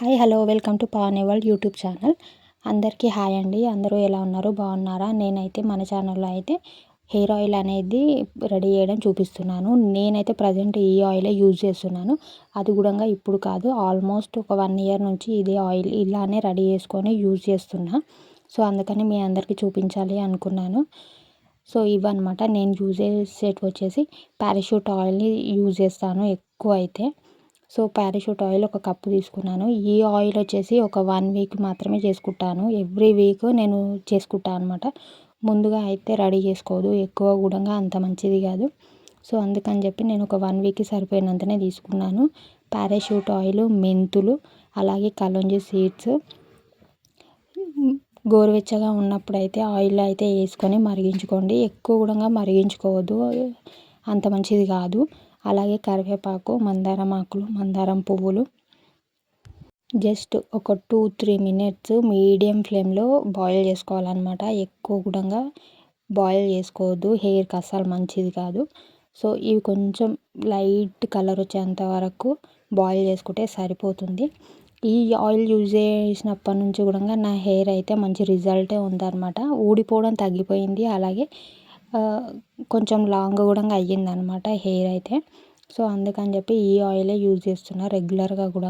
Hi hello welcome to Pavani world YouTube channel. అందరికీ hi అండి. అందరూ ఎలా ఉన్నారు, బాగున్నారా? నేనైతే మన ఛానల్లో అయితే హెయిర్ ఆయిల్ అనేది రెడీ చేయడం చూపిస్తున్నాను. నేనైతే ప్రజెంట్ ఈ ఆయిలే యూజ్ చేస్తున్నాను. అది కూడా ఇప్పుడు కాదు, ఆల్మోస్ట్ ఒక 1 ఇయర్ నుంచి ఇదే ఆయిల్ ఇలానే రెడీ చేసుకొని యూజ్ చేస్తున్నా. సో అందుకని మీ అందరికీ చూపించాలి అనుకున్నాను. సో ఇవన్నమాట నేను యూజ్ చేసేటివి వచ్చేసి పారాషూట్ ఆయిల్ని యూజ్ చేస్తాను ఎక్కువ అయితే. సో పారాషూట్ ఆయిల్ ఒక కప్పు తీసుకున్నాను. ఈ ఆయిల్ వచ్చేసి ఒక 1 వీక్ మాత్రమే చేసుకుంటాను. ఎవ్రీ వీక్ నేను చేసుకుంటాను అనమాట. ముందుగా అయితే రెడీ చేసుకోదు, ఎక్కువ కూడా అంత మంచిది కాదు. సో అందుకని చెప్పి నేను ఒక 1 వీక్కి సరిపోయినంతనే తీసుకున్నాను. పారాషూట్ ఆయిల్, మెంతులు, అలాగే కలోంజీ సీడ్స్ గోరువెచ్చగా ఉన్నప్పుడైతే ఆయిల్ అయితే వేసుకొని మరిగించుకోండి. ఎక్కువ కూడా మరిగించుకోవద్దు, అంత మంచిది కాదు. అలాగే కరివేపాకు, మందారం ఆకులు, మందారం పువ్వులు జస్ట్ ఒక 2-3 మినిట్స్ మీడియం ఫ్లేమ్లో బాయిల్ చేసుకోవాలన్నమాట. ఎక్కువ కూడా బాయిల్ చేసుకోవద్దు, హెయిర్కి అస్సలు మంచిది కాదు. సో ఇవి కొంచెం లైట్ కలర్ వచ్చేంత వరకు బాయిల్ చేసుకుంటే సరిపోతుంది. ఈ ఆయిల్ యూజ్ చేసినప్పటి నుంచి కూడా నా హెయిర్ అయితే మంచి రిజల్టే ఉందన్నమాట. ఊడిపోవడం తగ్గిపోయింది, అలాగే కొంచెం లాంగ్ కూడా అయ్యిందనమాట హెయిర్ అయితే. సో అందుకని చెప్పి ఈ ఆయిలే యూజ్ చేస్తున్నా రెగ్యులర్గా కూడా.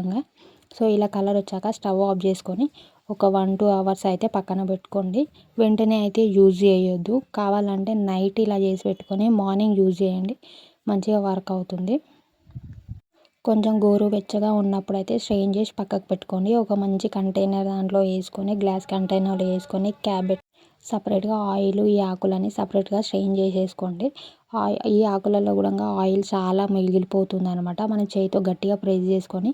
సో ఇలా కలర్ వచ్చాక స్టవ్ ఆఫ్ చేసుకొని ఒక 1-2 అవర్స్ అయితే పక్కన పెట్టుకోండి. వెంటనే అయితే యూజ్ చేయొద్దు. కావాలంటే నైట్ ఇలా చేసి పెట్టుకొని మార్నింగ్ యూజ్ చేయండి, మంచిగా వర్క్ అవుతుంది. కొంచెం గోరువెచ్చగా ఉన్నప్పుడు అయితే స్ట్రెయిన్ చేసి పక్కకు పెట్టుకోండి. ఒక మంచి కంటైనర్ దాంట్లో వేసుకొని, గ్లాస్ కంటైనర్లో వేసుకొని క్యాప్ సపరేట్గా ఆయిల్, ఈ ఆకులని సపరేట్గా స్ట్రెయిన్ చేసేసుకోండి. ఈ ఆకులలో కూడా ఆయిల్ చాలా మిగిలిపోతుంది అనమాట. మనం చేతితో గట్టిగా ప్రెస్ చేసుకొని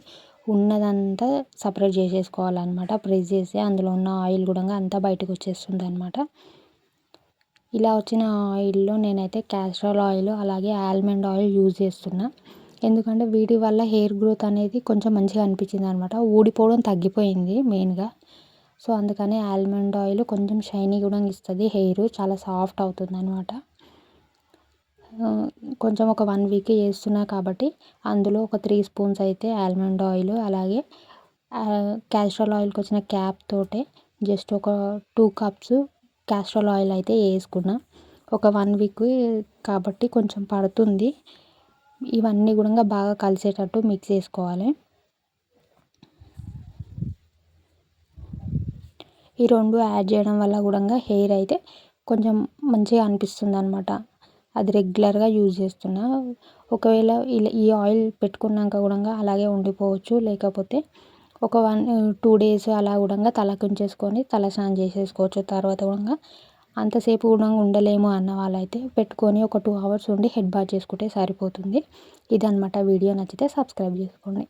ఉన్నదంతా సపరేట్ చేసేసుకోవాలన్నమాట. ప్రెస్ చేస్తే అందులో ఉన్న ఆయిల్ కూడా అంతా బయటకు వచ్చేస్తుంది అనమాట. ఇలా వచ్చిన ఆయిల్లో నేనైతే క్యాస్టర్ ఆయిల్, అలాగే ఆల్మండ్ ఆయిల్ యూజ్ చేస్తున్నా. ఎందుకంటే వీటి వల్ల హెయిర్ గ్రోత్ అనేది కొంచెం మంచిగా అనిపించింది అనమాట. ఊడిపోవడం తగ్గిపోయింది మెయిన్గా. సో అందుకని ఆల్మండ్ ఆయిల్ కొంచెం షైనీ కూడా ఇస్తుంది, హెయిర్ చాలా సాఫ్ట్ అవుతుంది అనమాట. కొంచెం ఒక 1 వీక్ చేస్తున్నా కాబట్టి అందులో ఒక 3 స్పూన్స్ అయితే ఆల్మండ్ ఆయిల్, అలాగే క్యాస్టర్ ఆయిల్కి వచ్చిన క్యాప్ తోటే జస్ట్ ఒక 2 కప్స్ క్యాస్టర్ ఆయిల్ అయితే వేసుకున్నా. ఒక 1 వీక్ కాబట్టి కొంచెం పడుతుంది. ఇవన్నీ కూడా బాగా కలిసేటట్టు మిక్స్ చేసుకోవాలి. ఈ 2 యాడ్ చేయడం వల్ల కూడా హెయిర్ అయితే కొంచెం మంచిగా అనిపిస్తుంది అనమాట. అది రెగ్యులర్గా యూజ్ చేస్తున్నా. ఒకవేళ ఈ ఆయిల్ పెట్టుకున్నాక కూడా అలాగే ఉండిపోవచ్చు, లేకపోతే ఒక 1-2 డేస్ అలా కూడా తలకు ఉంచేసుకొని తలస్నానం చేసేసుకోవచ్చు. తర్వాత కూడా అంతసేపు కూడా ఉండలేము అన్న వాళ్ళైతే పెట్టుకొని ఒక 2 అవర్స్ ఉండి హెడ్ బాత్ చేసుకుంటే సరిపోతుంది. ఇదన్నమాట. వీడియో నచ్చితే సబ్స్క్రైబ్ చేసుకోండి.